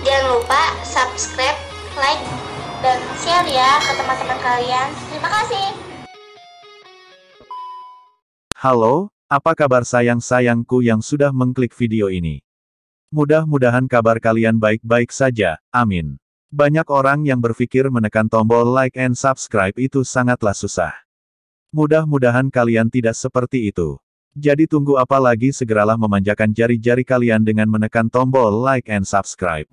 Jangan lupa subscribe, like, dan share ya ke teman-teman kalian. Terima kasih. Halo, apa kabar sayang-sayangku yang sudah mengklik video ini? Mudah-mudahan kabar kalian baik-baik saja, amin. Banyak orang yang berpikir menekan tombol like and subscribe itu sangatlah susah. Mudah-mudahan kalian tidak seperti itu. Jadi tunggu apa lagi, segeralah memanjakan jari-jari kalian dengan menekan tombol like and subscribe.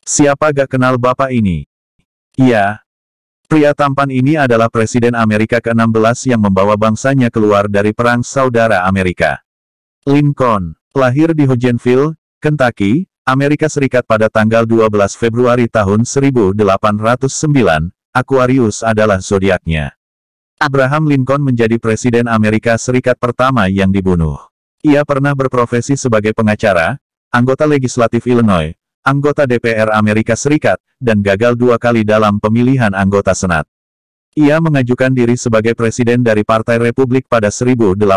Siapa gak kenal bapak ini? Iya. Pria tampan ini adalah Presiden Amerika ke-16 yang membawa bangsanya keluar dari Perang Saudara Amerika. Lincoln, lahir di Hodgenville, Kentucky, Amerika Serikat pada tanggal 12 Februari tahun 1809, Aquarius adalah zodiaknya. Abraham Lincoln menjadi Presiden Amerika Serikat pertama yang dibunuh. Ia pernah berprofesi sebagai pengacara, anggota legislatif Illinois, anggota DPR Amerika Serikat, dan gagal 2 kali dalam pemilihan anggota Senat. Ia mengajukan diri sebagai presiden dari Partai Republik pada 1860.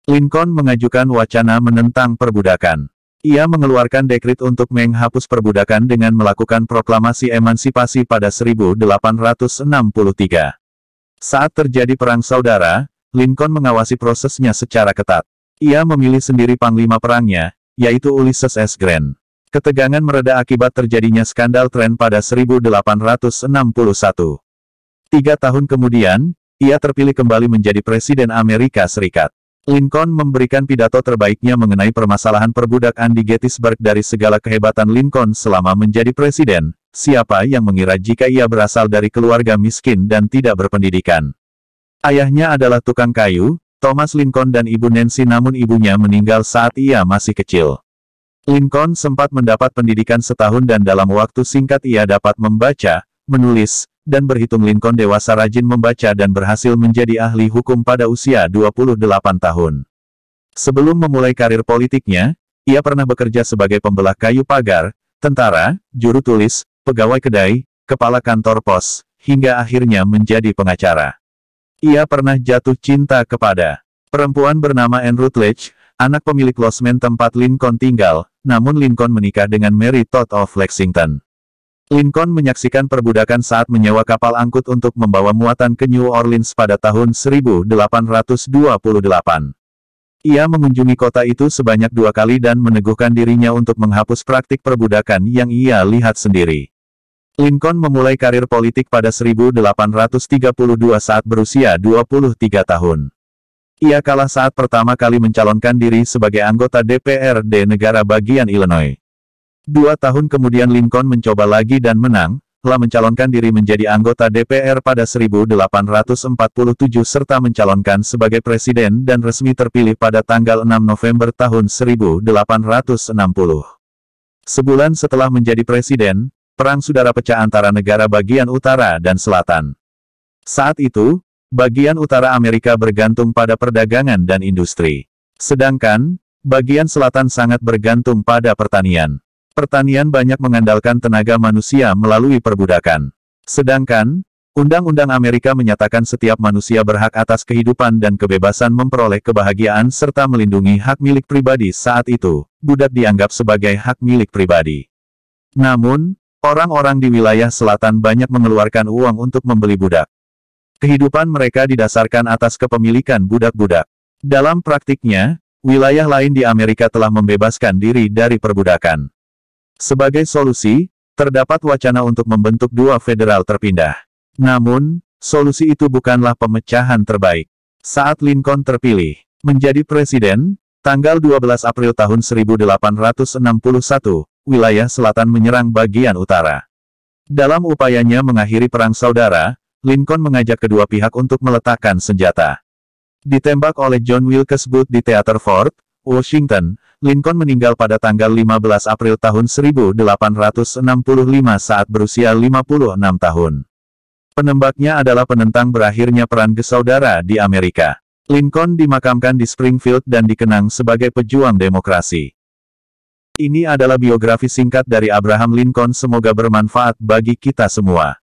Lincoln mengajukan wacana menentang perbudakan. Ia mengeluarkan dekrit untuk menghapus perbudakan dengan melakukan proklamasi emansipasi pada 1863. Saat terjadi Perang Saudara, Lincoln mengawasi prosesnya secara ketat. Ia memilih sendiri panglima perangnya, yaitu Ulysses S. Grant. Ketegangan mereda akibat terjadinya skandal tren pada 1861. 3 tahun kemudian, ia terpilih kembali menjadi Presiden Amerika Serikat. Lincoln memberikan pidato terbaiknya mengenai permasalahan perbudakan di Gettysburg. Dari segala kehebatan Lincoln selama menjadi presiden, siapa yang mengira jika ia berasal dari keluarga miskin dan tidak berpendidikan. Ayahnya adalah tukang kayu, Thomas Lincoln, dan ibu Nancy, namun ibunya meninggal saat ia masih kecil. Lincoln sempat mendapat pendidikan setahun dan dalam waktu singkat ia dapat membaca, menulis, dan berhitung. Lincoln dewasa, rajin membaca, dan berhasil menjadi ahli hukum pada usia 28 tahun. Sebelum memulai karir politiknya, ia pernah bekerja sebagai pembelah kayu pagar, tentara, juru tulis, pegawai kedai, kepala kantor pos, hingga akhirnya menjadi pengacara. Ia pernah jatuh cinta kepada perempuan bernama Anne Rutledge, anak pemilik losmen tempat Lincoln tinggal, namun Lincoln menikah dengan Mary Todd of Lexington. Lincoln menyaksikan perbudakan saat menyewa kapal angkut untuk membawa muatan ke New Orleans pada tahun 1828. Ia mengunjungi kota itu sebanyak 2 kali dan meneguhkan dirinya untuk menghapus praktik perbudakan yang ia lihat sendiri. Lincoln memulai karir politik pada 1832 saat berusia 23 tahun. Ia kalah saat pertama kali mencalonkan diri sebagai anggota DPRD negara bagian Illinois. 2 tahun kemudian Lincoln mencoba lagi dan menang, telah mencalonkan diri menjadi anggota DPR pada 1847 serta mencalonkan sebagai presiden dan resmi terpilih pada tanggal 6 November tahun 1860. Sebulan setelah menjadi presiden, Perang Saudara pecah antara negara bagian utara dan selatan. Saat itu, bagian utara Amerika bergantung pada perdagangan dan industri. Sedangkan, bagian selatan sangat bergantung pada pertanian. Pertanian banyak mengandalkan tenaga manusia melalui perbudakan. Sedangkan, Undang-Undang Amerika menyatakan setiap manusia berhak atas kehidupan dan kebebasan memperoleh kebahagiaan serta melindungi hak milik pribadi. Saat itu, budak dianggap sebagai hak milik pribadi. Namun, orang-orang di wilayah selatan banyak mengeluarkan uang untuk membeli budak. Kehidupan mereka didasarkan atas kepemilikan budak-budak. Dalam praktiknya, wilayah lain di Amerika telah membebaskan diri dari perbudakan. Sebagai solusi, terdapat wacana untuk membentuk 2 federal terpindah. Namun, solusi itu bukanlah pemecahan terbaik. Saat Lincoln terpilih menjadi presiden, tanggal 12 April tahun 1861, wilayah selatan menyerang bagian utara. Dalam upayanya mengakhiri Perang Saudara, Lincoln mengajak kedua pihak untuk meletakkan senjata. Ditembak oleh John Wilkes Booth di Teater Fort, Washington, Lincoln meninggal pada tanggal 15 April tahun 1865 saat berusia 56 tahun. Penembaknya adalah penentang berakhirnya Perang Saudara di Amerika. Lincoln dimakamkan di Springfield dan dikenang sebagai pejuang demokrasi. Ini adalah biografi singkat dari Abraham Lincoln, semoga bermanfaat bagi kita semua.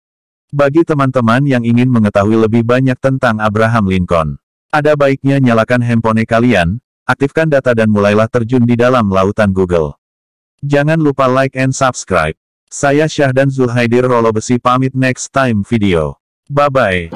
Bagi teman-teman yang ingin mengetahui lebih banyak tentang Abraham Lincoln, ada baiknya nyalakan handphone kalian, aktifkan data dan mulailah terjun di dalam lautan Google. Jangan lupa like and subscribe. Saya Syahdan Zulhaidir Rolo Besi pamit, next time video. Bye-bye.